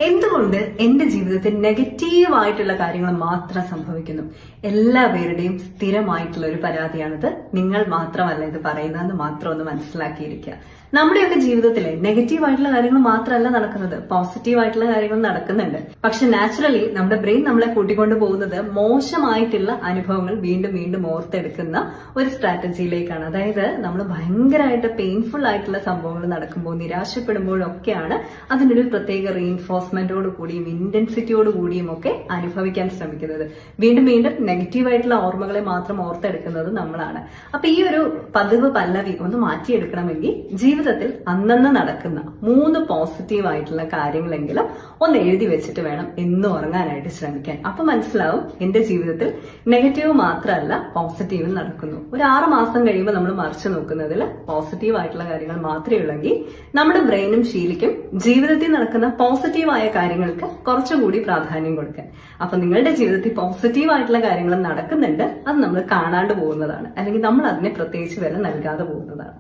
എന്തുകൊണ്ട് എന്റെ ജീവിതത്തിൽ നെഗറ്റീവായിട്ടുള്ള കാര്യങ്ങൾ മാത്രം സംഭവിക്കുന്നു? എല്ലാ പേരുടെയും സ്ഥിരമായിട്ടുള്ള ഒരു പരാതിയാണിത്. നിങ്ങൾ മാത്രമല്ല ഇത് പറയുന്നതെന്ന് മാത്രം ഒന്ന് മനസ്സിലാക്കിയിരിക്കുക. നമ്മുടെയൊക്കെ ജീവിതത്തിലെ നെഗറ്റീവായിട്ടുള്ള കാര്യങ്ങൾ മാത്രമല്ല നടക്കുന്നത്, പോസിറ്റീവായിട്ടുള്ള കാര്യങ്ങൾ നടക്കുന്നുണ്ട്. പക്ഷെ നാച്ചുറലി നമ്മുടെ ബ്രെയിൻ നമ്മളെ കൂട്ടിക്കൊണ്ടു പോകുന്നത് മോശമായിട്ടുള്ള അനുഭവങ്ങൾ വീണ്ടും വീണ്ടും ഓർത്തെടുക്കുന്ന ഒരു സ്ട്രാറ്റജിയിലേക്കാണ്. അതായത് നമ്മൾ ഭയങ്കരമായിട്ട് പെയിൻഫുൾ ആയിട്ടുള്ള സംഭവങ്ങൾ നടക്കുമ്പോൾ, നിരാശപ്പെടുമ്പോഴൊക്കെയാണ് അതിനൊരു പ്രത്യേക റീഇൻഫോഴ്സ്മെന്റോട് കൂടിയും ഇന്റൻസിറ്റിയോട് കൂടിയും ഒക്കെ അനുഭവിക്കാൻ ശ്രമിക്കുന്നത്. വീണ്ടും വീണ്ടും നെഗറ്റീവായിട്ടുള്ള ഓർമ്മകളെ മാത്രം ഓർത്തെടുക്കുന്നത് നമ്മളാണ്. അപ്പൊ ഈ ഒരു പതിവ് പല്ലവി ഒന്ന് മാറ്റിയെടുക്കണമെങ്കിൽ ജീവിതത്തിൽ അന്നന്ന് നടക്കുന്ന 3 പോസിറ്റീവ് ആയിട്ടുള്ള കാര്യങ്ങളെങ്കിലും ഒന്ന് എഴുതി വെച്ചിട്ട് വേണം എന്നും ഉറങ്ങാനായിട്ട് ശ്രമിക്കാൻ. അപ്പൊ മനസ്സിലാവും എന്റെ ജീവിതത്തിൽ നെഗറ്റീവ് മാത്രമല്ല പോസിറ്റീവ് നടക്കുന്നു. ഒരു 6 മാസം കഴിയുമ്പോൾ നമ്മൾ മറിച്ച് നോക്കുന്നതിൽ പോസിറ്റീവ് ആയിട്ടുള്ള കാര്യങ്ങൾ മാത്രമേ ഉള്ളെങ്കിൽ നമ്മുടെ ബ്രെയിനും ശീലിക്കും ജീവിതത്തിൽ നടക്കുന്ന പോസിറ്റീവായ കാര്യങ്ങൾക്ക് കുറച്ചുകൂടി പ്രാധാന്യം കൊടുക്കാൻ. അപ്പൊ നിങ്ങളുടെ ജീവിതത്തിൽ പോസിറ്റീവ് ആയിട്ടുള്ള കാര്യങ്ങൾ നടക്കുന്നുണ്ട്, അത് നമ്മൾ കാണാണ്ട് പോകുന്നതാണ്, അല്ലെങ്കിൽ നമ്മൾ അതിനെ പ്രത്യേകിച്ച് വില നൽകാതെ പോകുന്നതാണ്.